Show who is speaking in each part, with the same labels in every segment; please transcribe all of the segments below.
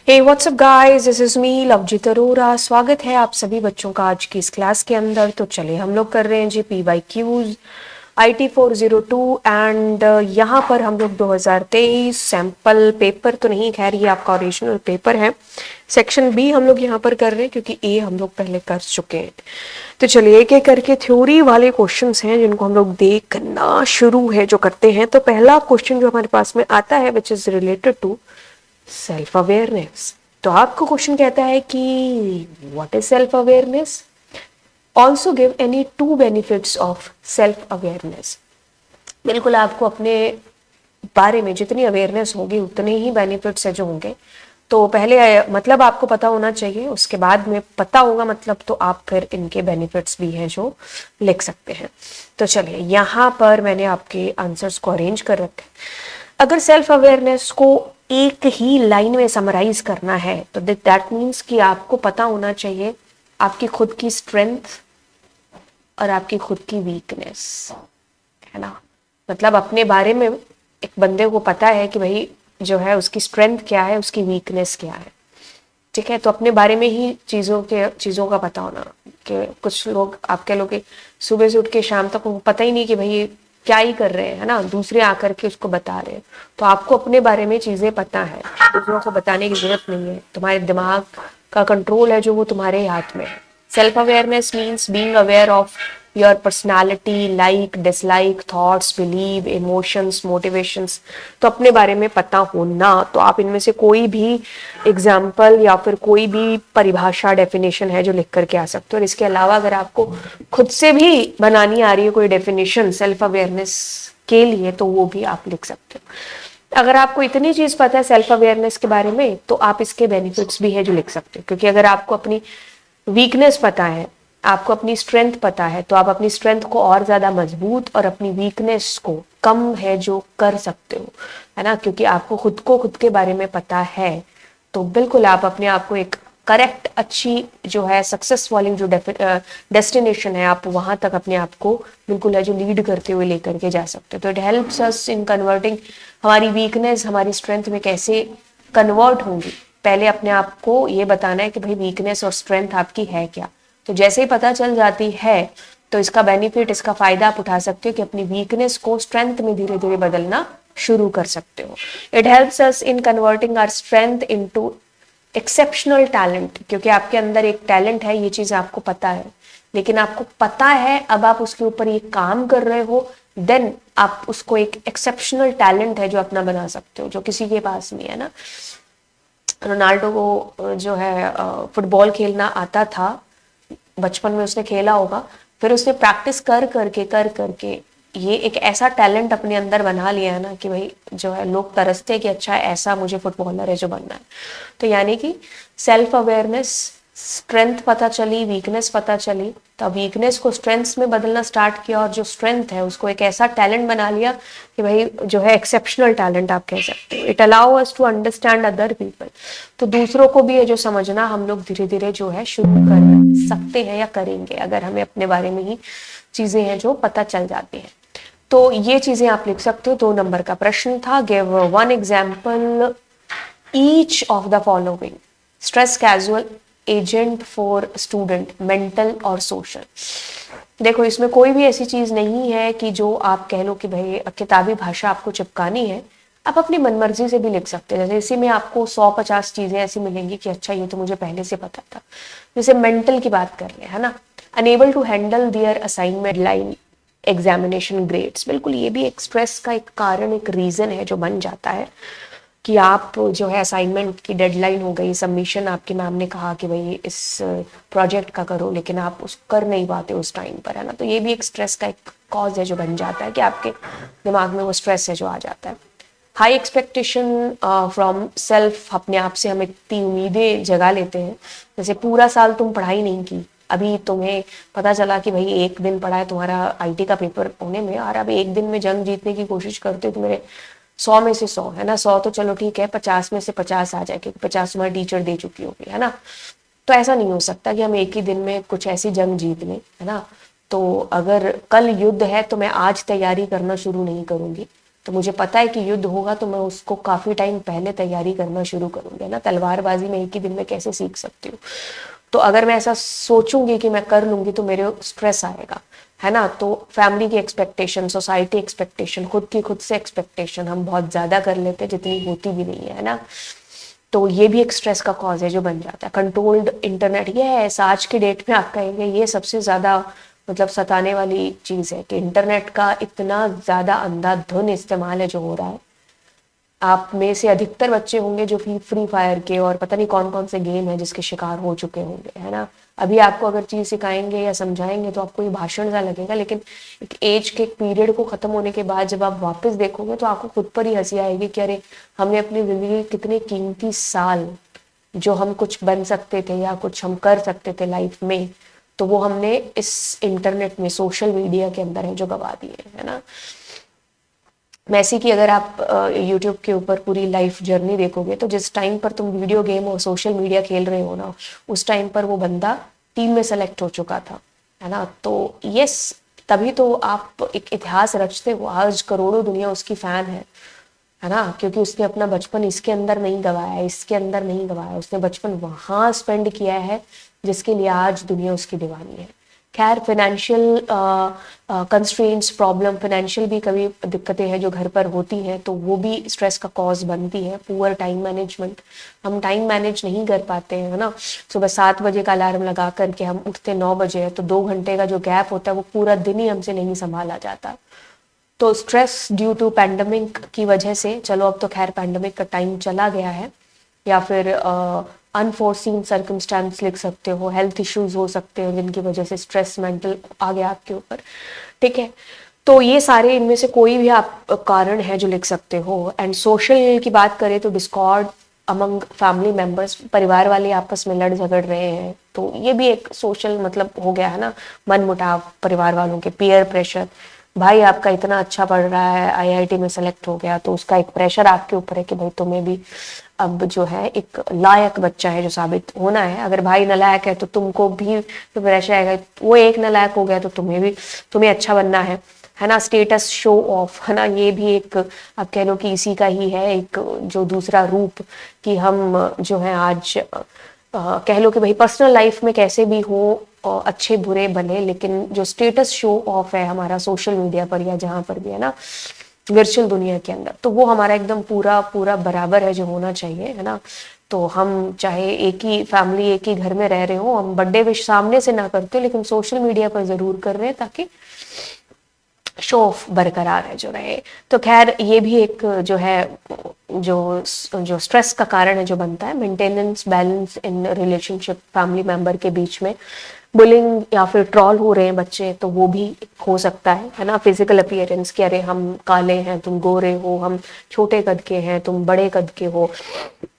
Speaker 1: Hey what's up guys, this is me Lovejeet Arora. स्वागत है आप सभी बच्चों का आज की इस क्लास के अंदर। तो चलिए हम लोग कर रहे हैं जी PYQs IT 402 एंड यहाँ पर हम लोग 2023 सैम्पल पेपर तो नहीं, खैर ये आपका ओरिजिनल पेपर है। सेक्शन बी हम लोग यहाँ पर कर रहे हैं क्योंकि ए हम लोग पहले कर चुके हैं। तो चलिए एक एक करके थ्योरी वाले क्वेश्चंस हैं जिनको हम लोग देखना शुरू है जो करते हैं। तो पहला क्वेश्चन जो हमारे पास में आता है which is related to self awareness. तो आपको क्वेश्चन कहता है कि what is self awareness, also give any two benefits of self awareness. बिल्कुल आपको अपने बारे में जितनी अवेयरनेस होगी उतने ही बेनिफिट्स है जो होंगे। तो पहले मतलब आपको पता होना चाहिए, उसके बाद में पता होगा मतलब तो आप फिर इनके बेनिफिट्स भी हैं जो लिख सकते हैं। तो चलिए यहाँ पर मैंने आपके आंसर्स को अरेंज कर रखे। अगर सेल्फ अवेयरनेस को एक ही लाइन में समराइज करना है तो दैट मीन्स कि आपको पता होना चाहिए आपकी खुद की स्ट्रेंथ और आपकी खुद की वीकनेस, है ना। मतलब अपने बारे में एक बंदे को पता है कि भाई जो है उसकी स्ट्रेंथ क्या है, उसकी वीकनेस क्या है, ठीक है। तो अपने बारे में ही चीज़ों का पता होना कि कुछ लोग आप कह लो कि सुबह से उठ के शाम तक उनको पता ही नहीं कि भाई क्या ही कर रहे हैं, है ना, दूसरे आकर के उसको बता रहे हैं। तो आपको अपने बारे में चीज़ें पता है, दूसरों को बताने की जरूरत नहीं है। तुम्हारे दिमाग का कंट्रोल है जो वो तुम्हारे हाथ में है। Self awareness means being aware of your personality, like dislike, thoughts, believe, emotions, motivations. तो अपने बारे में पता होना। तो आप इनमें से कोई भी एग्जाम्पल या फिर कोई भी परिभाषा, डेफिनेशन है जो लिख करके आ सकते हो। और इसके अलावा अगर आपको खुद से भी बनानी आ रही है कोई डेफिनेशन सेल्फ अवेयरनेस के लिए तो वो भी आप लिख सकते हो। अगर आपको इतनी चीज पता है सेल्फ अवेयरनेस के बारे में तो आप इसके बेनिफिट्स भी है जो लिख सकते हो। क्योंकि अगर आपको अपनी वीकनेस पता है, आपको अपनी स्ट्रेंथ पता है, तो आप अपनी स्ट्रेंथ को और ज्यादा मजबूत और अपनी वीकनेस को कम है जो कर सकते हो, है ना। क्योंकि आपको खुद के बारे में पता है तो बिल्कुल आप अपने आप को एक करेक्ट अच्छी जो है सक्सेस वाली जो डेस्टिनेशन है आप वहां तक अपने आप को बिल्कुल है जो लीड करते हुए लेकर के जा सकते हो। तो it helps us in converting हमारी वीकनेस हमारी स्ट्रेंथ में कैसे कन्वर्ट होंगी। पहले अपने आप को ये बताना है कि भाई वीकनेस और स्ट्रेंथ आपकी है क्या। तो जैसे ही पता चल जाती है तो इसका बेनिफिट, इसका फायदा आप उठा सकते हो कि अपनी वीकनेस को स्ट्रेंथ में धीरे धीरे बदलना शुरू कर सकते हो। It helps us in converting our strength into exceptional talent. क्योंकि आपके अंदर एक टैलेंट है, ये चीज आपको पता है, लेकिन आपको पता है अब आप उसके ऊपर ये काम कर रहे हो, देन आप उसको एक एक्सेप्शनल टैलेंट है जो अपना बना सकते हो, जो किसी के पास नहीं है ना। रोनाल्डो को जो है फुटबॉल खेलना आता था, बचपन में उसने खेला होगा, फिर उसने प्रैक्टिस कर करके ये एक ऐसा टैलेंट अपने अंदर बना लिया है ना कि भाई जो है लोग तरसते हैं कि अच्छा ऐसा मुझे फुटबॉलर है जो बनना है। तो यानी कि सेल्फ अवेयरनेस, स्ट्रेंथ पता चली, वीकनेस पता चली, तो वीकनेस को स्ट्रेंथ में बदलना स्टार्ट किया और जो स्ट्रेंथ है उसको एक ऐसा टैलेंट बना लिया कि भाई जो है एक्सेप्शनल टैलेंट आप कह सकते हो। It allow us to understand other people. तो दूसरों को भी ये जो समझना हम लोग धीरे धीरे जो है शुरू कर सकते हैं या करेंगे अगर हमें अपने बारे में ही चीजें हैं जो पता चल जाती हैं। तो ये चीजें आप लिख सकते हो। 2 नंबर का प्रश्न था, give one example each of the following stress casual agent for student, mental और सोशल। देखो इसमें कोई भी ऐसी चीज नहीं है कि जो आप कह लो कि भाई किताबी भाषा आपको चिपकानी है। आप अपनी मनमर्जी से भी लिख सकते हैं। जैसे इसी में आपको 100-50 चीजें ऐसी मिलेंगी कि अच्छा ये तो मुझे पहले से पता था। जैसे मेंटल की बात कर रहे हैं, है ना, enable to handle their assignment line examination grades. बिल्कुल ये भी एक स्ट्रेस का एक कारण, एक रीजन है जो बन जाता है कि आप जो है असाइनमेंट की डेडलाइन हो गई, सबमिशन आपके मैम ने कहा कि भाई इस प्रोजेक्ट का करो, लेकिन आप उसको कर नहीं पाते उस टाइम पर, है ना। तो ये भी एक स्ट्रेस का एक कॉज है जो बन जाता है कि आपके दिमाग में वो स्ट्रेस है जो आ जाता है। हाई एक्सपेक्टेशन फ्रॉम सेल्फ, अपने आप से हम इतनी उम्मीदें जगा लेते हैं। जैसे पूरा साल तुम पढ़ाई नहीं की, अभी तुम्हें पता चला कि भाई एक दिन पढ़ा है तुम्हारा आईटी का पेपर होने में, और अब एक दिन में जंग जीतने की कोशिश करते हो तो मेरे 100 में से 100, है ना, 100 तो चलो ठीक है, 50 में से 50 आ जाए क्योंकि 50 तुम्हारी टीचर दे चुकी होगी, है ना। तो ऐसा नहीं हो सकता कि हम एक ही दिन में कुछ ऐसी जंग जीत लें, है ना। तो अगर कल युद्ध है तो मैं आज तैयारी करना शुरू नहीं करूंगी, तो मुझे पता है कि युद्ध होगा तो मैं उसको काफ़ी टाइम पहले तैयारी करना शुरू करूँगी, है ना। तलवारबाजी में एक ही दिन में कैसे सीख सकती हूँ। तो अगर मैं ऐसा सोचूंगी कि मैं कर लूँगी तो मेरे स्ट्रेस आएगा, है ना। तो फैमिली की एक्सपेक्टेशन, सोसाइटी एक्सपेक्टेशन, खुद से एक्सपेक्टेशन हम बहुत ज़्यादा कर लेते हैं जितनी होती भी नहीं है ना। तो ये भी एक स्ट्रेस का कॉज है जो बन जाता है। कंट्रोल्ड इंटरनेट, ये है आज की डेट में आप कहेंगे ये सबसे ज़्यादा मतलब सताने वाली चीज़ है कि इंटरनेट का इतना ज़्यादा अंधाधुन इस्तेमाल है जो हो रहा है। आप में से अधिकतर बच्चे होंगे जो फ्री फायर के और पता नहीं कौन कौन से गेम है जिसके शिकार हो चुके होंगे, है ना। अभी आपको अगर चीज़ सिखाएंगे या समझाएंगे तो आपको ये भाषण सा लगेगा, लेकिन एक एज के एक पीरियड को ख़त्म होने के बाद जब आप वापस देखोगे तो आपको खुद पर ही हंसी आएगी कि अरे हमने अपनी ज़िंदगी के कितने कीमती साल जो हम कुछ बन सकते थे या कुछ हम कर सकते थे लाइफ में, तो वो हमने इस इंटरनेट में सोशल मीडिया के अंदर है जो गवा दिए, है ना। मैसी की अगर आप यूट्यूब के ऊपर पूरी लाइफ जर्नी देखोगे तो जिस टाइम पर तुम वीडियो गेम और सोशल मीडिया खेल रहे हो ना, उस टाइम पर वो बंदा टीम में सेलेक्ट हो चुका था, है ना। तो यस, तभी तो आप एक इतिहास रचते हो। आज करोड़ों दुनिया उसकी फैन है ना, क्योंकि उसने अपना बचपन इसके अंदर नहीं गवाया, इसके अंदर नहीं गवाया, उसने बचपन वहाँ स्पेंड किया है जिसके लिए आज दुनिया उसकी दीवानी है। खैर, फाइनेंशियल कंस्ट्रेंट्स, प्रॉब्लम, फाइनेंशियल भी कभी दिक्कतें हैं जो घर पर होती हैं, तो वो भी स्ट्रेस का कॉज बनती है। पुअर टाइम मैनेजमेंट, हम टाइम मैनेज नहीं कर पाते हैं, है ना। सुबह 7 बजे का अलार्म लगा करके हम उठते 9 बजे है, तो 2 घंटे का जो गैप होता है वो पूरा दिन ही हमसे नहीं संभाला जाता। तो स्ट्रेस ड्यू टू पैंडमिक की वजह से, चलो अब तो खैर पैंडमिक का टाइम चला गया है, या फिर अनफोर्सीन सर्कमस्टांस लिख सकते हो, हेल्थ इश्यूज हो सकते हैं जिनकी वजह से स्ट्रेस मेंटल आ गया आपके ऊपर, ठीक है। तो ये सारे इनमें से कोई भी आप कारण है जो लिख सकते हो। एंड सोशल की बात करें तो डिस्कॉर्ड अमंग फैमिली मेंबर्स, परिवार वाले आपस में लड़ झगड़ रहे हैं, तो ये भी एक सोशल मतलब हो गया, है ना। मन मुटाव परिवार वालों के, पीयर प्रेशर, भाई आपका इतना अच्छा पढ़ रहा है, आईआईटी में सेलेक्ट हो गया, तो उसका एक प्रेशर आपके ऊपर है कि भाई तुम्हें भी अब जो है एक लायक बच्चा है जो साबित होना है। अगर भाई नालायक है तो तुमको भी तो प्रेशर आएगा, वो एक नालायक हो गया तो तुम्हें अच्छा बनना है ना। स्टेटस शो ऑफ, है ना, ये भी एक आप कह लो कि इसी का ही है एक जो दूसरा रूप, कि हम जो है आज कह लो कि भाई पर्सनल लाइफ में कैसे भी हो, अच्छे बुरे भले, लेकिन जो स्टेटस शो ऑफ है हमारा सोशल मीडिया पर या जहाँ पर भी, है ना, वर्चुअल दुनिया के अंदर, तो वो हमारा एकदम पूरा पूरा बराबर है जो होना चाहिए, है ना। तो हम चाहे एक ही फैमिली एक ही घर में रह रहे हो, हम बर्थडे विश सामने से ना करते लेकिन सोशल मीडिया पर जरूर कर रहे हैं ताकि शो ऑफ बरकरार है जो रहे। तो खैर ये भी एक जो है जो स्ट्रेस का कारण है जो बनता है। Maintenance balance in relationship, family member के बीच में बुलिंग या फिर ट्रॉल हो रहे हैं बच्चे, तो वो भी हो सकता है ना। फिजिकल अपीयरेंस कि अरे हम काले हैं, तुम गोरे हो, हम छोटे कद के हैं, तुम बड़े कद के हो,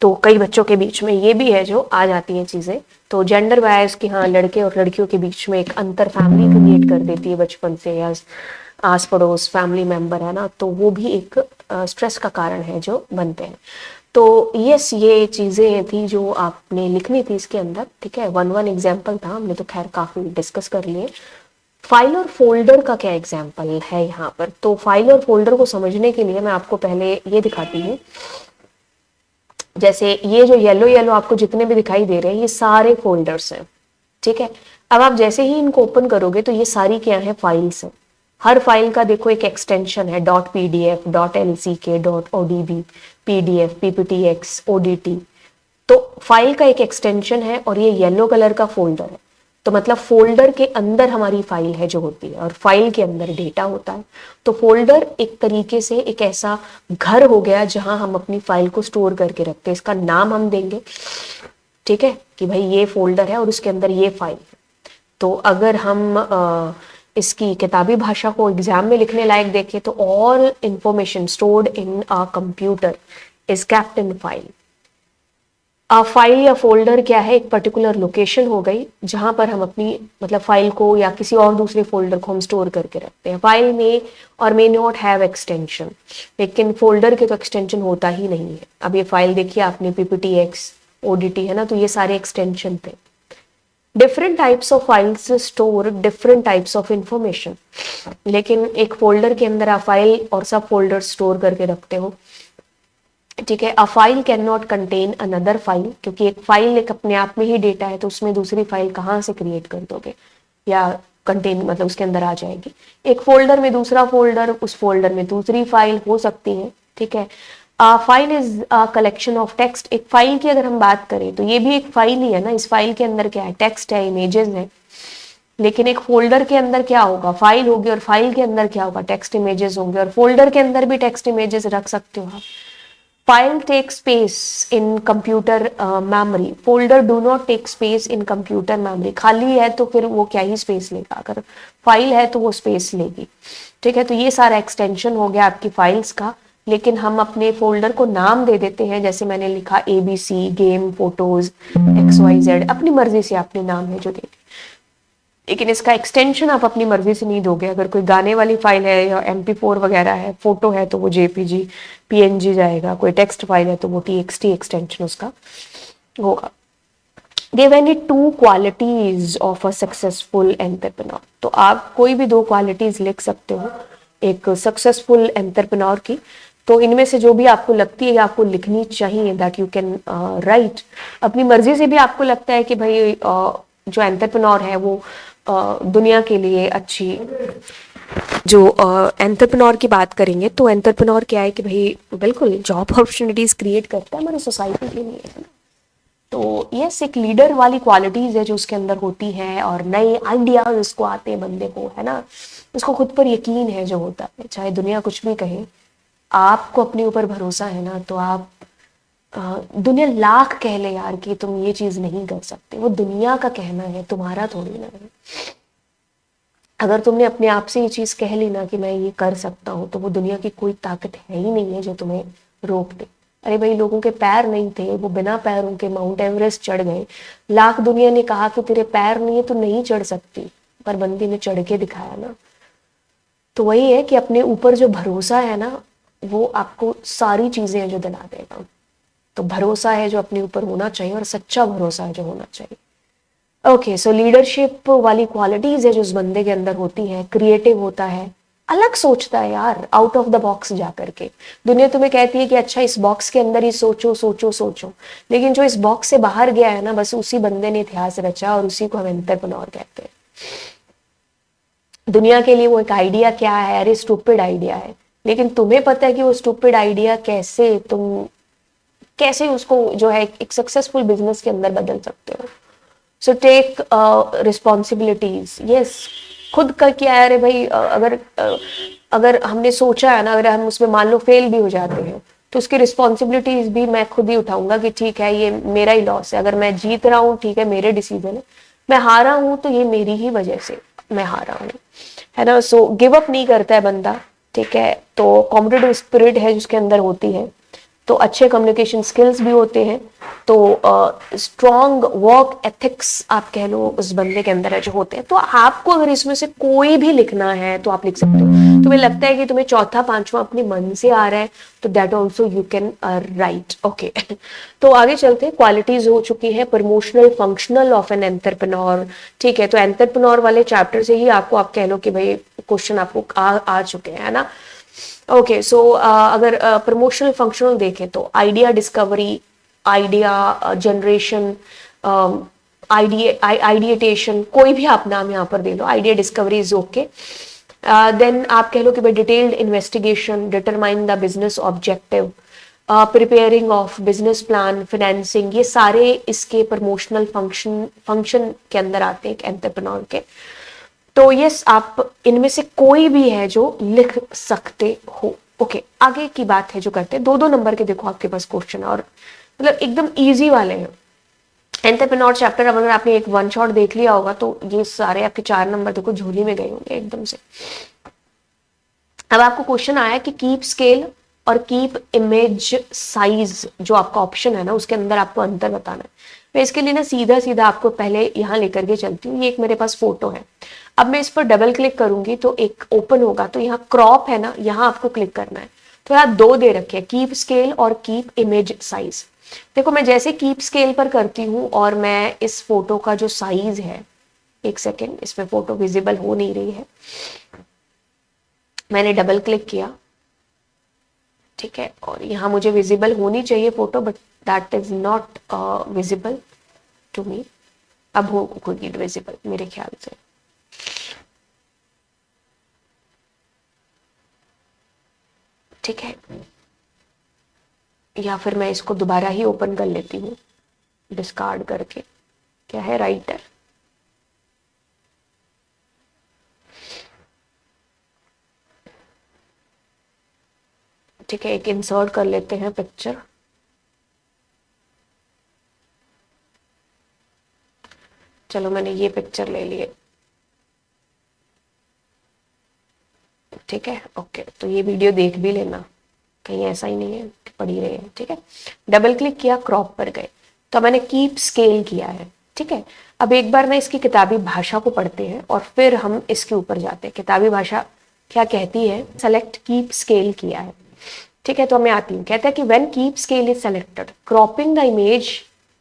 Speaker 1: तो कई बच्चों के बीच में ये भी है जो आ जाती हैं चीज़ें। तो जेंडर बायस कि हाँ लड़के और लड़कियों के बीच में एक अंतर फैमिली क्रिएट कर देती है बचपन से, या आस पड़ोस फैमिली मेंबर, है ना, तो वो भी एक स्ट्रेस का कारण है जो बनते हैं। तो यस, ये चीज़ें थी जो आपने लिखनी थी इसके अंदर, ठीक है। वन एग्जाम्पल था, हमने तो खैर काफ़ी डिस्कस कर लिए। फाइल और फोल्डर का क्या एग्जाम्पल है यहाँ पर, तो फाइल और फोल्डर को समझने के लिए मैं आपको पहले ये दिखाती हूँ। जैसे ये जो येलो येलो आपको जितने भी दिखाई दे रहे हैं ये सारे फोल्डर्स हैं, ठीक है। अब आप जैसे ही इनको ओपन करोगे तो ये सारी क्या है, फाइल्स हैं। हर फाइल का देखो एक एक्सटेंशन है, .pdf, .lck, .odb, pdf, pptx, odt। तो फाइल का एक एक्सटेंशन है और ये येलो कलर का फोल्डर है। तो मतलब फोल्डर के अंदर हमारी फाइल है जो होती है, और फाइल के अंदर डेटा होता है। तो फोल्डर एक तरीके से एक ऐसा घर हो गया जहां हम अपनी फाइल को स्टोर करके रखते हैं। इसका नाम हम देंगे, ठीक है, कि भाई ये फोल्डर है और उसके अंदर ये फाइल है। तो अगर हम इसकी किताबी भाषा को एग्जाम में लिखने लायक देखें तो all information stored in a computer is kept in file. File या फोल्डर क्या है, एक पर्टिकुलर लोकेशन हो गई जहां पर हम अपनी मतलब फाइल को या किसी और दूसरे फोल्डर को हम स्टोर करके रखते हैं। फाइल में और मे नॉट हैव एक्सटेंशन, लेकिन फोल्डर के तो एक्सटेंशन होता ही नहीं है। अब ये फाइल देखिए आपने, PPTX, ODT, है ना, तो ये सारे एक्सटेंशन थे। Different types of files store different types of information, लेकिन एक फोल्डर के अंदर आप फाइल और सब फोल्डर स्टोर करके रखते हो, ठीक है। A file can not contain another file, क्योंकि एक फाइल एक अपने आप में ही डेटा है, तो उसमें दूसरी फाइल कहाँ से क्रिएट कर दोगे या कंटेन मतलब उसके अंदर आ जाएगी। एक फोल्डर में दूसरा फोल्डर, उस फोल्डर में दूसरी फाइल हो सकती है, ठीक है। File is a collection of text. एक फाइल की अगर हम बात करें तो ये भी एक फाइल ही है ना, इस फाइल के अंदर क्या है, टेक्स्ट है, इमेजेस है। लेकिन एक फोल्डर के अंदर क्या होगा, फाइल होगी, और फाइल के अंदर क्या होगा, टेक्स्ट इमेजेस होंगे, और फोल्डर के अंदर भी टेक्स्ट इमेजेस रख सकते हो आप। File tech space in computer memory, folder do not tech space in computer memory. खाली है तो फिर वो क्या ही स्पेस लेगा, अगर फाइल है तो वो स्पेस लेगी, ठीक है। तो ये सारा एक्सटेंशन हो गया आपकी फाइल्स का। लेकिन हम अपने फोल्डर को नाम दे देते हैं, जैसे मैंने लिखा ABC गेम फोटोज XYZ, अपनी मर्जी से आपने नाम है जो देते, लेकिन इसका एक्सटेंशन आप अपनी मर्जी से नहीं दोगे। अगर कोई गाने वाली फाइल है या MP4 वगैरह है, फोटो है तो वो JPG PNG जाएगा, कोई टेक्स्ट फाइल है तो वो TXT एक्सटेंशन उसका होगा। Give any two qualities of a successful entrepreneur, तो आप कोई भी दो क्वालिटीज लिख सकते हो एक सक्सेसफुल एंटरप्रेन्योर की। तो इनमें से जो भी आपको लगती है आपको लिखनी चाहिए, दैट यू कैन राइट। अपनी मर्जी से भी आपको लगता है कि भाई जो एंटरप्रेन्योर है वो दुनिया के लिए अच्छी, जो एंटरप्रेन्योर की बात करेंगे तो एंटरप्रेन्योर क्या है कि भाई बिल्कुल जॉब अपॉर्चुनिटीज क्रिएट करता है हमारी सोसाइटी के लिए, है ना। तो यस, एक लीडर वाली क्वालिटीज है जो उसके अंदर होती है, और नए आइडियाज उसको आते हैं बंदे को, है ना। उसको खुद पर यकीन है जो होता है, चाहे दुनिया कुछ भी कहे, आपको अपने ऊपर भरोसा है ना, तो आप दुनिया लाख कह ले यार कि तुम ये चीज नहीं कर सकते, वो दुनिया का कहना है, तुम्हारा थोड़ी ना है। अगर तुमने अपने आप से ये चीज कह ली ना कि मैं ये कर सकता हूँ, तो वो दुनिया की कोई ताकत है ही नहीं है जो तुम्हें रोक दे। अरे भाई, लोगों के पैर नहीं थे, वो बिना पैरों के माउंट एवरेस्ट चढ़ गए। लाख दुनिया ने कहा कि तेरे पैर नहीं है, तू नहीं चढ़ सकती, पर बंदी ने चढ़ के दिखाया ना। तो वही है कि अपने ऊपर जो भरोसा है ना, वो आपको सारी चीजें जो दिला देगा। तो भरोसा है जो अपने ऊपर होना चाहिए, और सच्चा भरोसा है जो होना चाहिए। ओके, सो लीडरशिप वाली क्वालिटीज है जो उस बंदे के अंदर होती है। क्रिएटिव होता है, अलग सोचता है यार, आउट ऑफ द बॉक्स जा करके। दुनिया तुम्हें कहती है कि अच्छा इस बॉक्स के अंदर ही सोचो सोचो सोचो, लेकिन जो इस बॉक्स से बाहर गया है ना, बस उसी बंदे ने इतिहास रचा, और उसी को हम एंटरप्रेन्योर कहते हैं। दुनिया के लिए वो एक आइडिया क्या है, अरे स्टूपिड आइडिया है, लेकिन तुम्हें पता है कि वो स्टूपिड आइडिया कैसे उसको जो है एक सक्सेसफुल बिजनेस के अंदर बदल सकते हो। So take responsibilities, yes. खुद का क्या है, अरे भाई अगर हमने सोचा है ना, अगर हम उसमें मान लो फेल भी हो जाते हैं, तो उसकी रिस्पॉन्सिबिलिटीज भी मैं खुद ही उठाऊंगा कि ठीक है ये मेरा ही लॉस है। अगर मैं जीत रहा हूँ, ठीक है मेरे डिसीजन है, मैं हारा हूँ तो ये मेरी ही वजह से मैं हारा हूँ, है ना। सो गिव अप नहीं करता है बंदा, ठीक है। तो कॉम्पिटिटिव स्पिरिट है जिसके अंदर होती है, तो अच्छे कम्युनिकेशन स्किल्स भी होते हैं। तो स्ट्रॉन्ग वर्क एथिक्स आप कह लो उस बंदे के अंदर है जो होते हैं। तो आपको अगर इसमें से कोई भी लिखना है तो आप लिख सकते हो। तुम्हें लगता है कि तुम्हें चौथा पांचवा अपने मन से आ रहा है, तो that also you can write, okay. तो आगे चलते हैं। क्वालिटीज हो चुकी है promotional functional of an entrepreneur, ठीक है। तो एंटरप्रेन्योर वाले चैप्टर से ही आपको आप कह लो कि भाई क्वेश्चन आपको आ चुके हैं, है ना। ओके, सो अगर प्रमोशनल फंक्शनल देखें तो idea discovery, idea generation, ideation, कोई भी आप नाम यहाँ पर दे लो, idea discovery is okay. Then आप कह लो कि भाई detailed investigation, determine the business objective, preparing of business plan, financing, ये सारे इसके प्रमोशनल फंक्शन के अंदर आते हैं एक एंटरप्रेन्योर के। तो यस, आप इनमें से कोई भी है जो लिख सकते हो। ओके, आगे की बात है जो करते हैं, दो दो नंबर के देखो आपके पास क्वेश्चन, और मतलब एकदम इजी वाले हैं। एंटरप्रेन्योर चैप्टर अगर आपने एक वन शॉट देख लिया होगा तो ये सारे आपके 4 नंबर देखो झोली में गए होंगे एकदम से। अब आपको क्वेश्चन आया कि कीप स्केल और कीप इमेज साइज, जो आपका ऑप्शन है ना उसके अंदर आपको अंतर बताना है। मैं इसके लिए ना सीधा सीधा आपको पहले यहाँ लेकर के चलती हूँ। ये एक मेरे पास फोटो है, अब मैं इस पर डबल क्लिक करूंगी तो एक ओपन होगा, तो यहाँ क्रॉप है ना, यहाँ आपको क्लिक करना है। तो यहाँ दो दे रखे हैं, कीप स्केल और कीप इमेज साइज। देखो मैं जैसे कीप स्केल पर करती हूँ और मैं इस फोटो का जो साइज है, एक सेकेंड, इसमें फोटो विजिबल हो नहीं रही है, मैंने डबल क्लिक किया, ठीक है, और यहाँ मुझे विजिबल होनी चाहिए photo, but that is not visible to me. अब होगी विजिबल मेरे ख्याल से। ठीक है, या फिर मैं इसको दोबारा ही ओपन कर लेती हूँ डिस्कार्ड करके। क्या है, राइट है। ठीक है, एक इंसर्ट कर लेते हैं पिक्चर। चलो मैंने ये पिक्चर ले लिए, ठीक है, ओके। तो ये वीडियो देख भी लेना, कहीं ऐसा ही नहीं है कि पड़ी रहे, ठीक है। डबल क्लिक किया, क्रॉप पर गए, तो मैंने कीप स्केल किया है, ठीक है। अब एक बार ना इसकी किताबी भाषा को पढ़ते हैं और फिर हम इसके ऊपर जाते हैं। किताबी भाषा क्या कहती है, सेलेक्ट कीप स्केल किया है, ठीक है। तो मैं आती हूँ, कहता है कि when keep scale is selected, cropping the image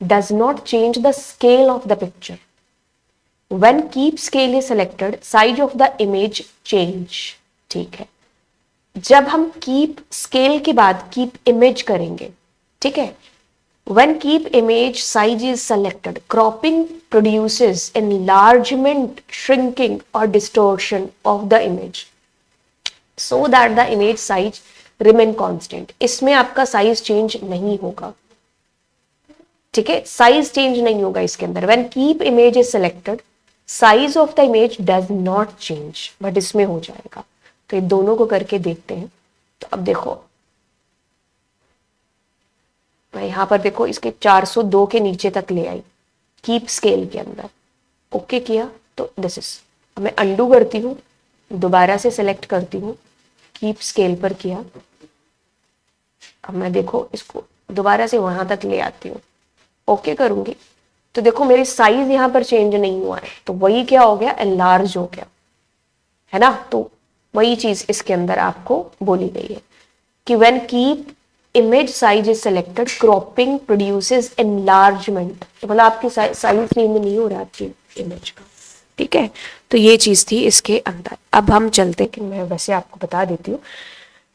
Speaker 1: does not change the scale of the picture. When keep scale is selected, size of the image change, ठीक है। जब हम कीप स्केल के बाद कीप इमेज करेंगे, ठीक है, when keep image size is selected, cropping produces enlargement, shrinking or distortion of the image so that the image size remain constant। इसमें आपका साइज चेंज नहीं होगा, ठीक है, साइज चेंज नहीं होगा इसके अंदर। when keep image is selected, size of the image does not change, but इसमें हो जाएगा। तो ये दोनों को करके देखते हैं। तो अब देखो, मैं यहां पर देखो इसके 402 के नीचे तक ले आई कीप स्केल के अंदर, ओके किया, तो दिस इज। अब मैं अंडू करती हूँ, दोबारा से सेलेक्ट करती हूँ, कीप स्केल पर किया। अब मैं देखो इसको दोबारा से वहां तक ले आती हूँ, ओके करूंगी, तो देखो मेरी साइज यहां पर चेंज नहीं हुआ है, तो वही क्या हो गया, एनलार्ज हो गया, है ना। तो वही चीज इसके अंदर आपको बोली गई है कि when keep image size is selected, cropping produces enlargement, तो मतलब आपकी साइज चेंज नहीं हो रहा आपकी इमेज का, ठीक है। तो ये चीज थी इसके अंदर। अब हम चलते हैं कि मैं वैसे आपको बता देती हूँ,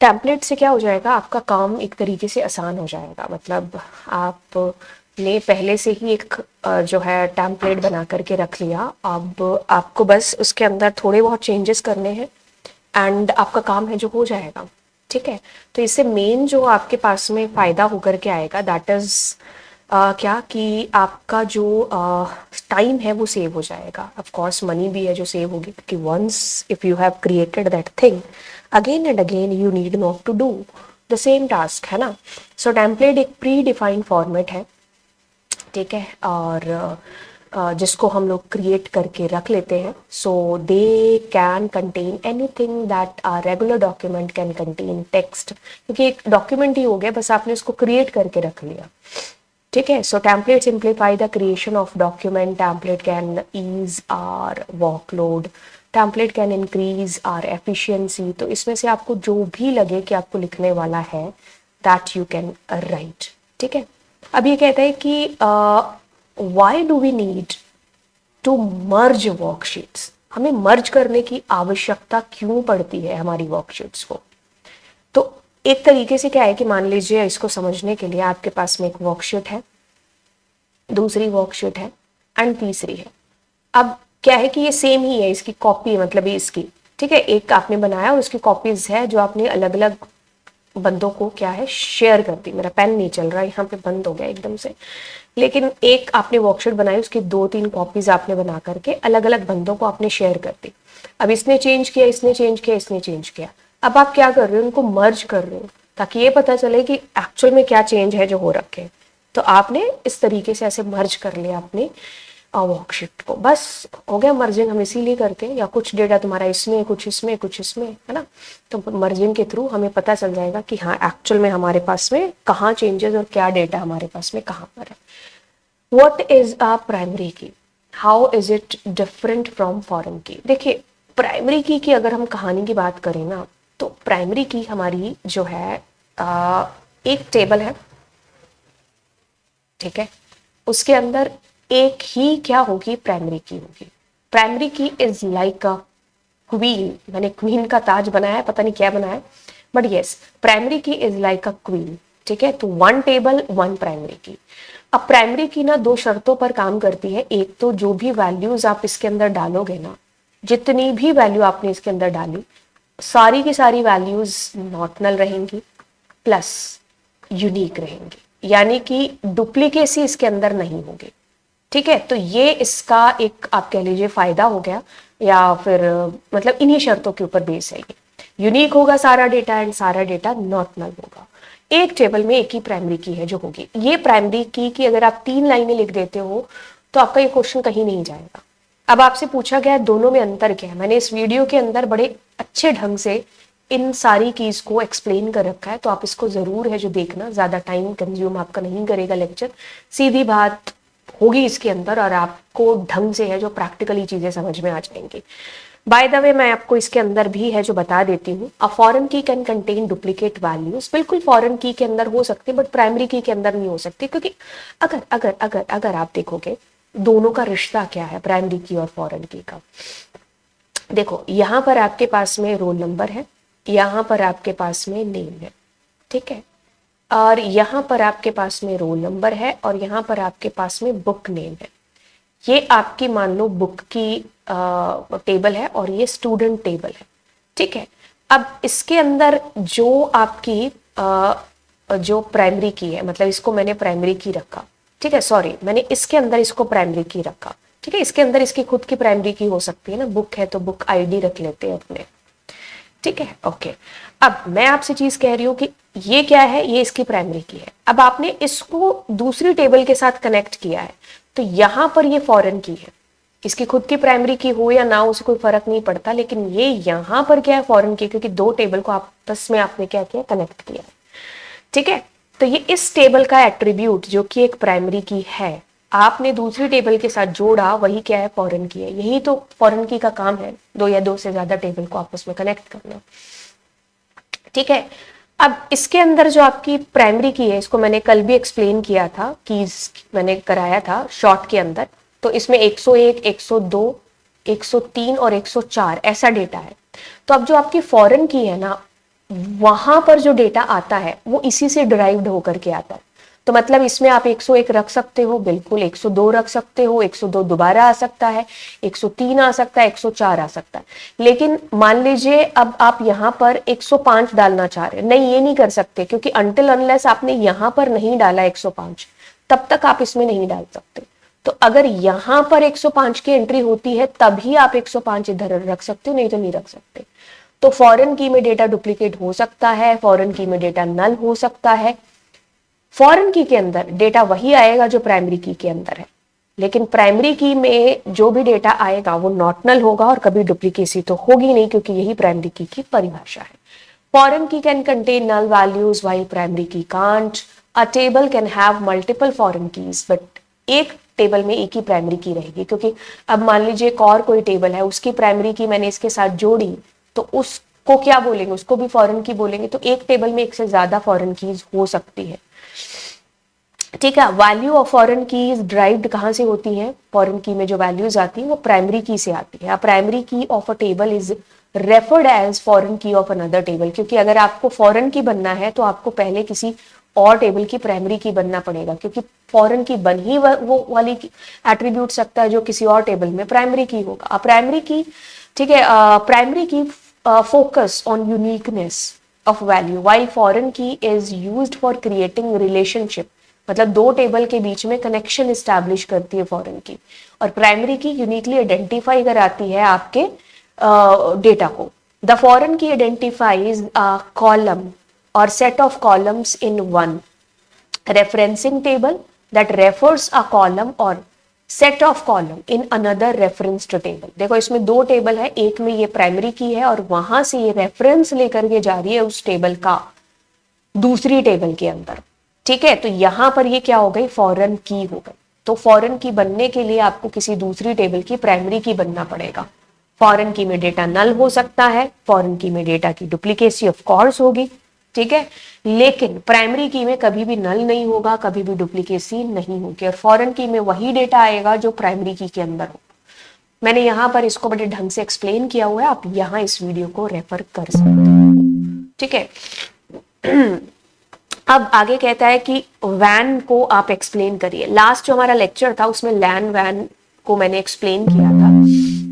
Speaker 1: टेम्पलेट से क्या हो जाएगा, आपका काम एक तरीके से आसान हो जाएगा। मतलब आपने पहले से ही एक जो है टेम्पलेट बना करके रख लिया, अब आपको बस उसके अंदर थोड़े बहुत चेंजेस करने हैं एंड आपका काम है जो हो जाएगा, ठीक है। तो इससे मेन जो आपके पास में फायदा होकर के आएगा, दैट इज क्या कि आपका जो टाइम है वो सेव हो जाएगा। ऑफ कोर्स मनी भी है जो सेव होगी, क्योंकि once if you have created that thing, again and again you need not to do the same task, है ना। सो टेम्पलेट एक प्री डिफाइंड फॉर्मेट है, ठीक है, और जिसको हम लोग क्रिएट करके रख लेते हैं। So they can contain anything that a regular document can contain text, क्योंकि एक डॉक्यूमेंट ही हो गया, बस आपने उसको क्रिएट करके रख लिया, ठीक है। So template simplify the creation of document, template can ease our workload, template can increase our efficiency. तो इसमें से आपको जो भी लगे कि आपको लिखने वाला है, दैट यू कैन राइट, ठीक है। अब ये कहता है कि why do we need to merge worksheets, हमें मर्ज करने की आवश्यकता क्यों पड़ती है हमारी वर्कशीट्स को। तो एक तरीके से क्या है कि मान लीजिए, इसको समझने के लिए आपके पास में एक वर्कशीट है, दूसरी वर्कशीट है एंड तीसरी है। अब क्या है कि ये सेम ही है, इसकी कॉपी है, मतलब ये इसकी, ठीक है, एक आपने बनाया और उसकी कॉपीज है जो आपने अलग अलग बंदों को क्या है शेयर कर दी। मेरा पेन नहीं चल रहा है, यहाँ पे बंद हो गया एकदम से, लेकिन एक आपने वर्कशीट बनाई, उसकी 2-3 कॉपीज आपने बना करके अलग अलग बंदों को आपने शेयर कर दी। अब इसने चेंज किया, इसने चेंज किया, इसने चेंज किया, अब आप क्या कर रहे हो, उनको मर्ज कर रहे हो, ताकि ये पता चले कि एक्चुअल में क्या चेंज है जो हो रखे हैं। तो आपने इस तरीके से ऐसे मर्ज कर लिया अपने वर्कशीट को, बस हो गया मर्जिंग। हम इसीलिए करते हैं, या कुछ डेटा तुम्हारा इसमें, कुछ इसमें, कुछ इसमें, है ना। तो मर्जिंग के थ्रू हमें पता चल जाएगा कि हाँ एक्चुअल में हमारे पास में कहाँ चेंजेस और क्या डेटा हमारे पास में कहाँ पर है। What is a primary key? How is it different from foreign key? देखिए, प्राइमरी की अगर हम कहानी की बात करें ना, तो प्राइमरी की हमारी जो है एक टेबल है, ठीक है, उसके अंदर एक ही क्या होगी, प्राइमरी की होगी। प्राइमरी की इज लाइक अ क्वीन, मैंने क्वीन का ताज बनाया है, पता नहीं क्या बनाया है, बट यस, प्राइमरी की इज लाइक अ क्वीन। ठीक है, तो वन टेबल वन प्राइमरी की। अब प्राइमरी की ना दो शर्तों पर काम करती है। एक तो जो भी वैल्यूज आप इसके अंदर डालोगे ना, जितनी भी वैल्यू आपने इसके अंदर डाली, सारी की सारी वैल्यूज नॉट नल रहेंगी, प्लस यूनिक रहेंगी, यानी कि डुप्लीकेसी इसके अंदर नहीं होगी। ठीक है, तो ये इसका एक आप कह लीजिए फायदा हो गया, या फिर मतलब इन्हीं शर्तों के ऊपर बेस है ये। यूनिक होगा सारा डेटा एंड सारा डेटा नॉट नल होगा। एक टेबल में एक ही प्राइमरी की है जो होगी। ये प्राइमरी की अगर आप 3 लाइनें लिख देते हो तो आपका ये क्वेश्चन कहीं नहीं जाएगा। अब आपसे पूछा गया दोनों में अंतर क्या है, मैंने इस वीडियो के अंदर बड़े अच्छे ढंग से इन सारी कीज को एक्सप्लेन कर रखा है, तो आप इसको जरूर है जो देखना, ज्यादा टाइम कंज्यूम आपका नहीं करेगा लेक्चर, सीधी बात होगी इसके अंदर और आपको ढंग से है जो प्रैक्टिकली चीजें समझ में आ जाएंगी। बाय द वे मैं आपको इसके अंदर भी है जो बता देती हूँ, a foreign key can contain duplicate values. बिल्कुल फॉरेन की के अंदर हो सकते बट प्राइमरी की के अंदर नहीं हो सकते, क्योंकि अगर अगर अगर अगर आप देखोगे दोनों का रिश्ता क्या है, प्राइमरी की और फॉरेन की का। देखो यहां पर आपके पास में रोल नंबर है, यहां पर आपके पास में नेम है, ठीक है, और यहां पर आपके पास में रोल नंबर है और यहां पर आपके पास में बुक नेम है। ये आपकी मान लो बुक की टेबल है और ये स्टूडेंट टेबल है। ठीक है, अब इसके अंदर जो आपकी जो प्राइमरी की है, मतलब इसको मैंने प्राइमरी की रखा, ठीक है, सॉरी मैंने इसके अंदर इसको प्राइमरी की रखा। ठीक है, इसके अंदर इसकी खुद की प्राइमरी की हो सकती है ना, बुक है तो बुक आईडी रख लेते हैं अपने। ठीक है, ओके। अब मैं आपसे चीज कह रही हूं कि ये क्या है, ये इसकी प्राइमरी की है। अब आपने इसको दूसरी टेबल के साथ कनेक्ट किया है, तो यहां पर ये फॉरेन की है। इसकी खुद की प्राइमरी की हो या ना हो, उसे कोई फर्क नहीं पड़ता, लेकिन ये यहां पर क्या है, फॉरेन की, क्योंकि दो टेबल को आपस में आपने क्या किया, कनेक्ट किया। ठीक है, तो ये इस टेबल का एट्रीब्यूट जो कि एक प्राइमरी की है, आपने दूसरी टेबल के साथ जोड़ा, वही क्या है, फॉरेन की है। यही तो फॉरेन की का काम है, दो या दो से ज्यादा टेबल को आपस में कनेक्ट करना। ठीक है, अब इसके अंदर जो आपकी प्राइमरी की है, इसको मैंने कल भी एक्सप्लेन किया था, कीज मैंने कराया था शॉर्ट के अंदर। तो इसमें 101, 102, 103 और 104 ऐसा डेटा है। तो अब जो आपकी फॉरेन की है ना, वहां पर जो डेटा आता है वो इसी से डिराइव्ड होकर के आता है। तो मतलब इसमें आप 101 रख सकते हो, बिल्कुल 102 रख सकते हो, 102 दोबारा आ सकता है, 103 आ सकता है, 104 आ सकता है। लेकिन मान लीजिए अब आप यहां पर 105 डालना चाह रहे हैं, नहीं ये नहीं कर सकते, क्योंकि अनटिल अनलेस आपने यहां पर नहीं डाला 105 तब तक आप इसमें नहीं डाल सकते। तो अगर यहां पर 105 की एंट्री होती है तभी आप 105 इधर रख सकते हो, नहीं तो नहीं रख सकते। तो फॉरेन की में डेटा डुप्लीकेट हो सकता है, फॉरेन की में डेटा नल हो सकता है। फॉरेन की के अंदर डेटा वही आएगा जो प्राइमरी की के अंदर है, लेकिन प्राइमरी की में जो भी डेटा आएगा वो नॉट नल होगा और कभी डुप्लीकेसी तो होगी नहीं, क्योंकि यही प्राइमरी की परिभाषा है। Foreign key can contain null values while primary key can't. A table can have multiple foreign keys, but एक टेबल में एक ही प्राइमरी की रहेगी, क्योंकि अब मान लीजिए एक और कोई टेबल है, उसकी प्राइमरी की मैंने इसके साथ जोड़ी, तो उसको क्या बोलेंगे, उसको भी फॉरेन की बोलेंगे। तो एक टेबल में एक से ज्यादा फॉरेन कीज हो सकती है। ठीक है, value of foreign keys derived कहां से होती है, फॉरेन की में जो वैल्यूज आती है वो प्राइमरी की से आती है। Primary key of a table is referred as foreign key of another table, क्योंकि अगर आपको फॉरेन की बनना है तो आपको पहले किसी और टेबल की प्राइमरी की बनना पड़ेगा, क्योंकि फॉरेन की बन ही वो वाली एट्रीब्यूट सकता है जो किसी और टेबल में प्राइमरी की होगा। प्राइमरी की, ठीक है, primary key focus on uniqueness of value, while foreign key is used for creating relationship, मतलब दो टेबल के बीच में कनेक्शन इस्टेब्लिश करती है फॉरेन की, और प्राइमरी की यूनिकली आइडेंटिफाई कराती है आपके डेटा को। द फॉरेन की identifies a column or set of columns in one referencing table that refers a column or set of column in another reference to table। देखो इसमें दो टेबल है, एक में ये प्राइमरी की है और वहां से ये रेफरेंस लेकर के जा रही है उस टेबल का दूसरी टेबल के अंदर। ठीक है, तो यहां पर ये क्या हो गई, फॉरेन की हो गई। तो फॉरेन की बनने के लिए आपको किसी दूसरी टेबल की प्राइमरी की बनना पड़ेगा। फॉरेन की में डेटा नल हो सकता है, फॉरेन की में डेटा की डुप्लीकेसी ऑफ कोर्स होगी। ठीक है। लेकिन प्राइमरी की में कभी भी नल नहीं होगा, कभी भी डुप्लीकेसी नहीं होगी, और फॉरेन की में वही डेटा आएगा जो प्राइमरी की के अंदर हो। मैंने यहाँ पर इसको बड़े ढंग से एक्सप्लेन किया हुआ है, आप यहाँ इस वीडियो को रेफर कर सकते हो, ठीक है। अब आगे कहता है कि वैन को आप एक्सप्लेन करिए। लास्ट जो हमारा लेक्चर था उसमें लैन वैन को मैंने एक्सप्लेन किया था,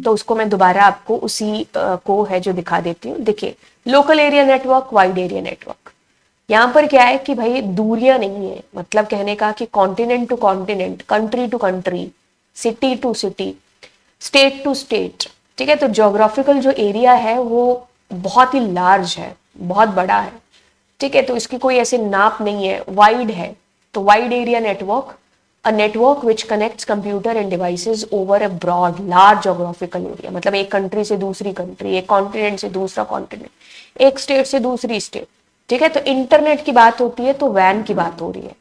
Speaker 1: तो उसको मैं दोबारा आपको उसी को है जो दिखा देती हूँ। देखिए, local area network, wide area network. यहाँ पर क्या है कि भाई दूरियां नहीं है, मतलब कहने का कि continent to continent, country to country, city to city, state to state, ठीक है। तो ज्योग्राफिकल जो एरिया है वो बहुत ही लार्ज है, बहुत बड़ा है, ठीक है। तो इसकी कोई ऐसे नाप नहीं है, वाइड है। तो wide area network, a network which connects computer and devices over a broad large geographical area, मतलब एक कंट्री से दूसरी कंट्री, एक कॉन्टिनेंट से दूसरा कॉन्टिनेंट, एक स्टेट से दूसरी स्टेट, ठीक है। तो इंटरनेट की बात होती है तो वैन की बात हो रही है।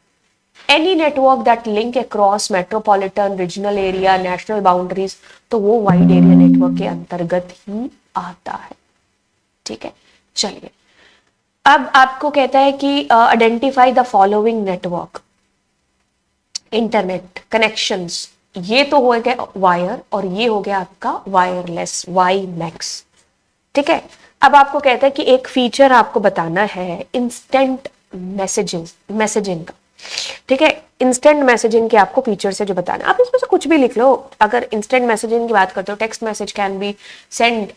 Speaker 1: Any network that link across metropolitan, regional area, national boundaries, तो वो वाइड एरिया नेटवर्क के अंतर्गत ही आता है, ठीक है। चलिए, अब आपको कहता है कि identify the following network internet connections. ये तो हो गया वायर, और ये हो गया आपका वायरलेस, वाई मैक्स, ठीक है। अब आपको कहता है कि एक फीचर आपको बताना है इंस्टेंट मैसेजिंग का, ठीक है। इंस्टेंट मैसेजिंग के आपको फीचर से जो बताना है, आप इसमें से कुछ भी लिख लो। अगर इंस्टेंट मैसेजिंग की बात करते हो, text message can be send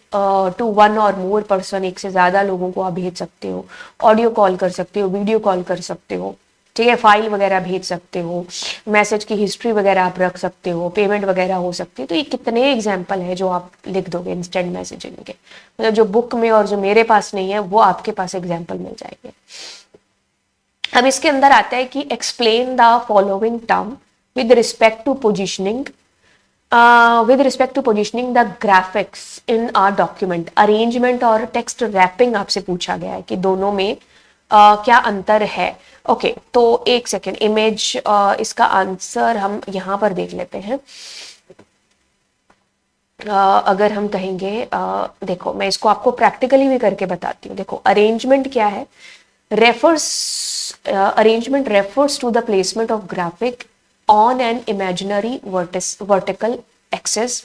Speaker 1: to one or more person, एक से ज्यादा लोगों को आप भेज सकते हो, ऑडियो कॉल कर सकते हो, वीडियो कॉल कर सकते हो, ठीक है, फाइल वगैरह भेज सकते हो, मैसेज की हिस्ट्री वगैरह आप रख सकते हो, पेमेंट वगैरह हो सकती है। तो ये कितने एग्जाम्पल है जो आप लिख दोगे इंस्टेंट मैसेजिंग के, मतलब जो बुक में और जो मेरे पास नहीं है वो आपके पास एग्जाम्पल मिल जाएंगे। अब इसके अंदर आता है कि explain the following term with respect to positioning, with respect to positioning the graphics in our document. Arrangement और टेक्स्ट रैपिंग आपसे पूछा गया है कि दोनों में क्या अंतर है। ओके, तो एक सेकेंड, इमेज, इसका आंसर हम यहां पर देख लेते हैं। अगर हम कहेंगे, देखो मैं इसको आपको प्रैक्टिकली भी करके बताती हूँ। देखो, अरेंजमेंट क्या है, arrangement refers to the placement of graphic on an imaginary vertical axis.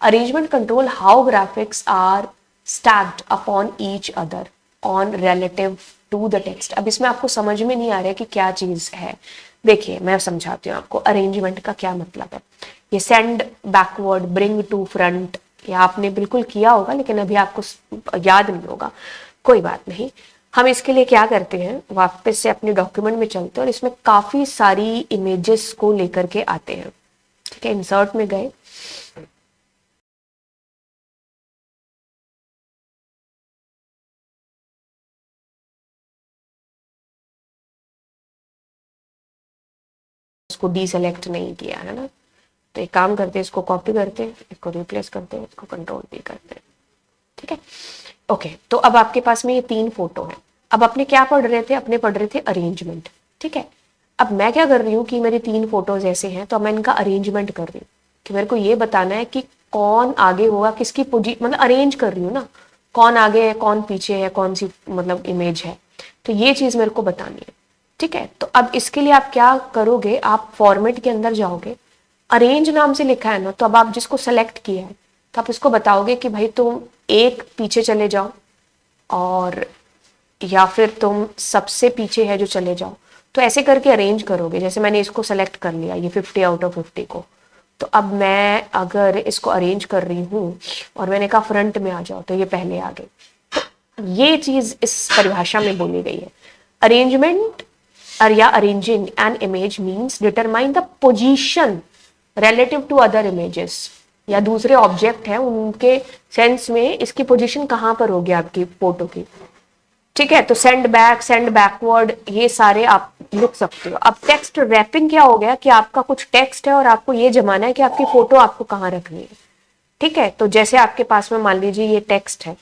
Speaker 1: Arrangement control how graphics are stacked upon each other on relative to the text. अब इसमें आपको समझ में नहीं आ रहा है कि क्या चीज है। देखिए, मैं समझाती हूँ आपको अरेंजमेंट का क्या मतलब है। ये send backward, bring to front, ये आपने बिल्कुल किया होगा लेकिन अभी आपको याद नहीं होगा, कोई बात नहीं। हम इसके लिए क्या करते हैं, वापस से अपने डॉक्यूमेंट में चलते हैं और इसमें काफी सारी इमेजेस को लेकर के आते हैं, ठीक है। इंसर्ट में गए, इसको डीसेलेक्ट नहीं किया है ना, तो एक काम करते हैं, इसको कॉपी करते हैं, इसको रिप्लेस करते हैं, इसको कंट्रोल भी करते हैं, ठीक है। ओके, तो अब आपके पास में ये 3 फोटो है। अब अपने क्या पढ़ रहे थे, अपने पढ़ रहे थे अरेंजमेंट, ठीक है। अब मैं क्या कर रही हूँ कि मेरी 3 फोटोज ऐसे हैं, तो मैं इनका अरेंजमेंट कर रही हूँ कि मेरे को ये बताना है कि कौन आगे होगा, किसकी मतलब अरेंज कर रही हूँ ना, कौन आगे है, कौन पीछे है, कौन सी मतलब इमेज है, तो ये चीज मेरे को बतानी है, ठीक है। तो अब इसके लिए आप क्या करोगे, आप फॉर्मेट के अंदर जाओगे, अरेंज नाम से लिखा है ना, तो अब आप जिसको सेलेक्ट किया है तो आप इसको बताओगे कि भाई तुम एक पीछे चले जाओ, और या फिर तुम सबसे पीछे है जो चले जाओ। तो ऐसे करके अरेंज करोगे। जैसे मैंने इसको सेलेक्ट कर लिया, ये 50 आउट ऑफ 50 को, तो अब मैं अगर इसको अरेंज कर रही हूँ और मैंने कहा फ्रंट में आ जाओ, तो ये पहले आ गए। तो ये चीज इस परिभाषा में बोली गई है। अरेंजमेंट और या arranging an image means determine the position relative to other images, या दूसरे ऑब्जेक्ट हैं उनके सेंस में इसकी पोजीशन कहां पर होगी आपकी फोटो की, ठीक है। तो सेंड बैक, सेंड बैकवर्ड, ये सारे आप लिख सकते हो। अब टेक्स्ट रैपिंग क्या हो गया कि आपका कुछ टेक्स्ट है और आपको ये जमाना है कि आपकी फोटो आपको कहाँ रखनी है, ठीक है। तो जैसे आपके पास में मान लीजिए ये टेक्स्ट है,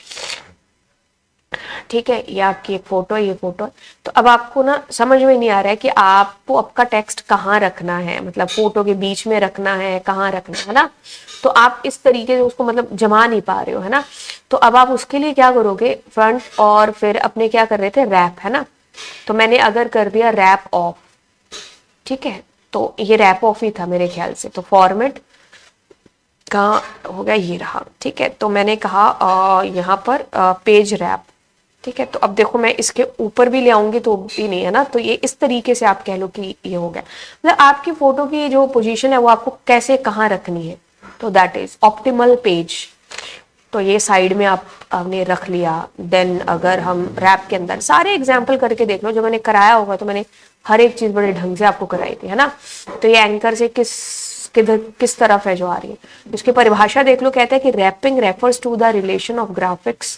Speaker 1: ठीक है, ये आपकी एक फोटो है, ये फोटो है। तो अब आपको ना समझ में नहीं आ रहा है कि आपको आपका टेक्स्ट कहाँ रखना है, मतलब फोटो के बीच में रखना है, कहाँ रखना है ना। तो आप इस तरीके से उसको मतलब जमा नहीं पा रहे हो, है ना। तो अब आप उसके लिए क्या करोगे, फ्रंट और फिर अपने क्या कर रहे थे, रैप, है ना। तो मैंने अगर कर दिया रैप ऑफ, ठीक है, तो ये रैप ऑफ ही था मेरे ख्याल से, तो फॉर्मेट कहाँ हो गया, ये रहा, ठीक है। तो मैंने कहा यहाँ पर पेज रैप, ठीक है। तो अब देखो मैं इसके ऊपर भी ले आऊंगी तो भी नहीं है ना, तो ये इस तरीके से आप कह लो कि ये हो गया। मतलब आपकी फोटो की जो पोजीशन है वो आपको कैसे कहाँ रखनी है, तो दैट इज ऑप्टिमल पेज। तो ये साइड में आपने रख लिया। देन अगर हम रैप के अंदर सारे एग्जाम्पल करके देख लो, जो मैंने कराया होगा तो मैंने हर एक चीज बड़े ढंग से आपको कराई थी, है ना। तो ये एंकर से किस तरफ है जो आ रही है, इसकी परिभाषा देख लो। कहते हैं कि wrapping refers to the relation of graphics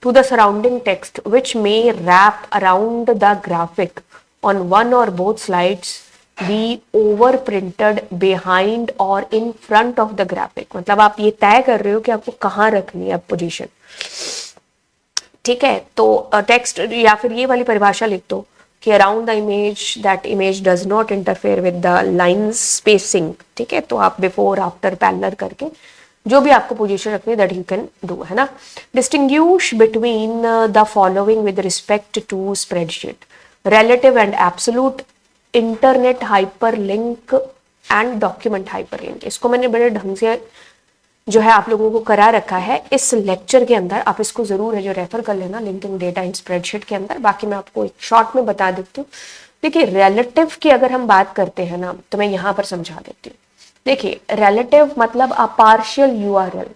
Speaker 1: to the surrounding text which may wrap around the graphic on one or both slides, be overprinted behind or in front of the graphic। मतलब आप ये तय कर रहे हो कि आपको कहाँ रखनी है पोजीशन, ठीक है। तो टेक्स्ट या फिर ये वाली परिभाषा लिख दो कि around the image that image does not interfere with the line spacing, ठीक है। तो आप बिफोर आफ्टर पैरेलल करके जो भी आपको पोजीशन रखनी है दैट यू कैन डू, है ना। Distinguish between the following with respect to spreadsheet, relative and absolute, internet hyperlink and document hyperlink. इसको मैंने बड़े ढंग से जो है आप लोगों को करा रखा है इस लेक्चर के अंदर, आप इसको जरूर है जो रेफर कर लेना लिंकिंग डेटा इन स्प्रेडशीट के अंदर। बाकी मैं आपको एक शॉर्ट में बता देती हूँ। देखिए रिलेटिव की अगर हम बात करते हैं ना, तो मैं यहाँ पर समझा देती हूँ। देखिए रिलेटिव मतलब a partial URL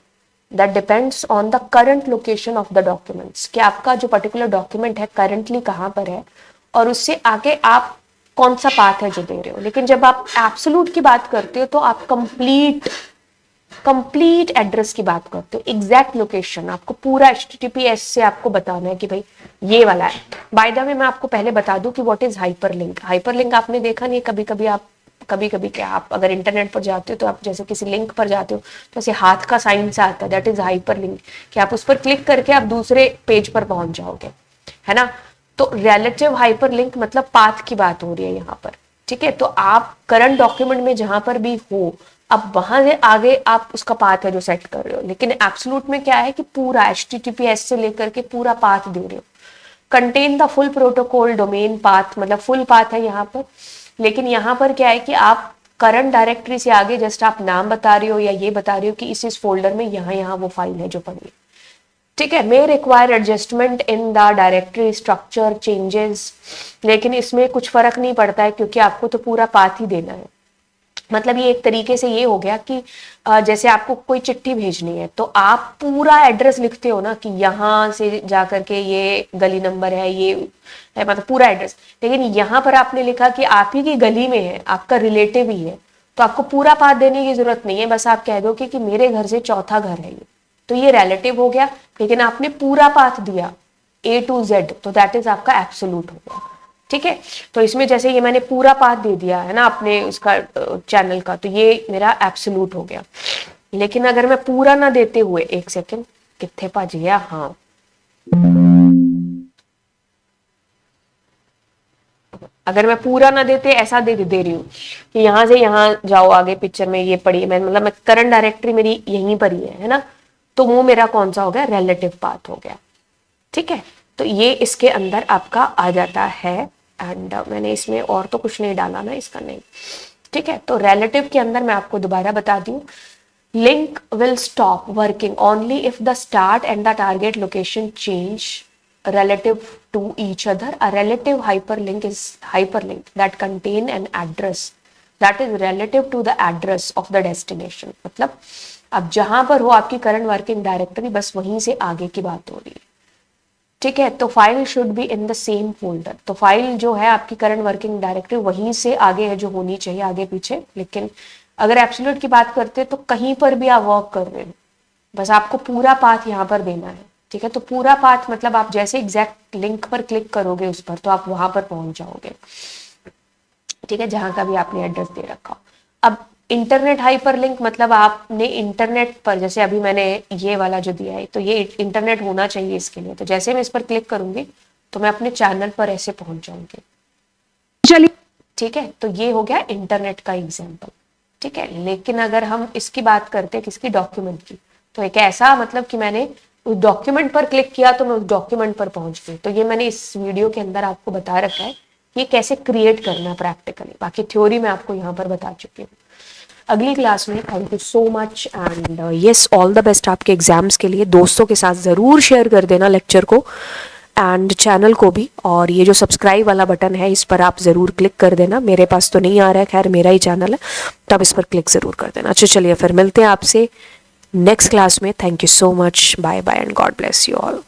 Speaker 1: that depends on the current location of the documents, कि आपका जो पर्टिकुलर डॉक्यूमेंट है करंटली कहाँ पर है और उससे आगे आप कौन सा पाथ है जो दे रहे हो। लेकिन जब आप एब्सोल्यूट की बात करते हो तो आप कंप्लीट एड्रेस की बात करते हो, एग्जैक्ट लोकेशन, आपको पूरा HTTPS से आपको बताना है कि भाई ये वाला है। बाय द वे मैं आपको पहले बता दूं कि व्हाट इज हाइपरलिंक। हाइपरलिंक आपने देखा नहीं, कभी कभी क्या आप अगर इंटरनेट पर जाते हो तो आप जैसे किसी लिंक पर जाते हो तो ऐसे हाथ का साइन से आता है, दैट इज हाइपरलिंक, कि आप उस पर क्लिक करके आप दूसरे पेज पर पहुंच जाओगे, है ना। तो रिलेटिव हाइपरलिंक मतलब पाथ की बात हो रही है यहाँ पर, ठीक है। तो आप करंट डॉक्यूमेंट में जहां पर भी हो, अब वहां से आगे आप उसका पाथ है जो सेट कर रहे हो। लेकिन एब्सोल्यूट में क्या है कि पूरा HTTPS से लेकर के पूरा पाथ दे रहे हो। Contain the full protocol domain path, मतलब फुल पाथ है यहाँ पर। लेकिन यहाँ पर क्या है कि आप करंट डायरेक्टरी से आगे जस्ट आप नाम बता रहे हो या ये बता रहे हो कि इस फोल्डर में यहाँ वो फाइल है जो पड़ी है, ठीक है। May require adjustment in the directory structure changes, लेकिन इसमें कुछ फर्क नहीं पड़ता है क्योंकि आपको तो पूरा पाथ ही देना है। मतलब ये एक तरीके से ये हो गया कि जैसे आपको कोई चिट्ठी भेजनी है तो आप पूरा एड्रेस लिखते हो ना कि यहाँ से जाकर के ये गली नंबर है, ये है, मतलब पूरा एड्रेस। लेकिन यहाँ पर आपने लिखा कि आप ही की गली में है, आपका रिलेटिव ही है, तो आपको पूरा पाथ देने की जरूरत नहीं है। बस आप कह दो कि मेरे घर से चौथा घर है ये, तो ये रिलेटिव हो गया। लेकिन आपने पूरा पाथ दिया A to Z, तो दैट इज आपका एब्सोल्यूट हो गया, ठीक है। तो इसमें जैसे ये मैंने पूरा पाथ दे दिया है ना अपने उसका चैनल का, तो ये मेरा एब्सोल्यूट हो गया। लेकिन अगर मैं पूरा ना देते हुए, एक सेकेंड कितने भज गया, हाँ, अगर मैं पूरा ना देते ऐसा दे रही हूँ कि यहाँ से यहाँ जाओ आगे पिक्चर में ये पड़ी है, मैं मतलब मैं करंट डायरेक्टरी मेरी यहीं पर ही है ना, तो वो मेरा कौन सा हो गया, रिलेटिव पाथ हो गया, ठीक है। तो ये इसके अंदर आपका आ जाता है। एंड मैंने इसमें और तो कुछ नहीं डाला ना, इसका नहीं, ठीक है। तो रिलेटिव के अंदर मैं आपको दोबारा बता दूं, link will stop working only if the start and the target location change relative to each other. A relative hyperlink is hyperlink that contain an address that is relative to the address of the destination। मतलब अब जहां पर हो आपकी current working directory, बस वहीं से आगे की बात हो रही है, ठीक है। तो file should be in the same folder, तो फाइल जो है आपकी करंट वर्किंग डायरेक्टरी वहीं से आगे है जो होनी चाहिए, आगे पीछे। लेकिन अगर एब्सोल्यूट की बात करते हैं तो कहीं पर भी आप वर्क कर रहे हो, बस आपको पूरा पाथ यहाँ पर देना है, ठीक है। तो पूरा पाथ मतलब आप जैसे एग्जैक्ट लिंक पर क्लिक करोगे उस पर, तो आप वहां पर पहुंच जाओगे, ठीक है, जहां का भी आपने एड्रेस दे रखा हो। अब इंटरनेट हाइपरलिंक मतलब आपने इंटरनेट पर, जैसे अभी मैंने ये वाला जो दिया है, तो ये इंटरनेट होना चाहिए इसके लिए, तो जैसे मैं इस पर क्लिक करूंगी तो मैं अपने चैनल पर ऐसे पहुंच जाऊंगी, चलिए, ठीक है। तो ये हो गया इंटरनेट का एग्जाम्पल, ठीक है। लेकिन अगर हम इसकी बात करते हैं किसकी, डॉक्यूमेंट की, तो एक ऐसा मतलब कि मैंने उस डॉक्यूमेंट पर क्लिक किया तो मैं उस डॉक्यूमेंट पर पहुंच गई। तो ये मैंने इस वीडियो के अंदर आपको बता रखा है ये कैसे क्रिएट करना है प्रैक्टिकली, बाकी थ्योरी मैं आपको यहाँ पर बता चुकी हूँ। अगली क्लास में thank you so much and yes all the best आपके एग्जाम्स के लिए। दोस्तों के साथ ज़रूर शेयर कर देना लेक्चर को एंड चैनल को भी, और ये जो सब्सक्राइब वाला बटन है इस पर आप ज़रूर क्लिक कर देना। मेरे पास तो नहीं आ रहा है, खैर मेरा ही चैनल है, तब इस पर क्लिक ज़रूर कर देना। अच्छा चलिए फिर मिलते हैं आपसे नेक्स्ट क्लास में। Thank you so much, bye bye and God bless you all.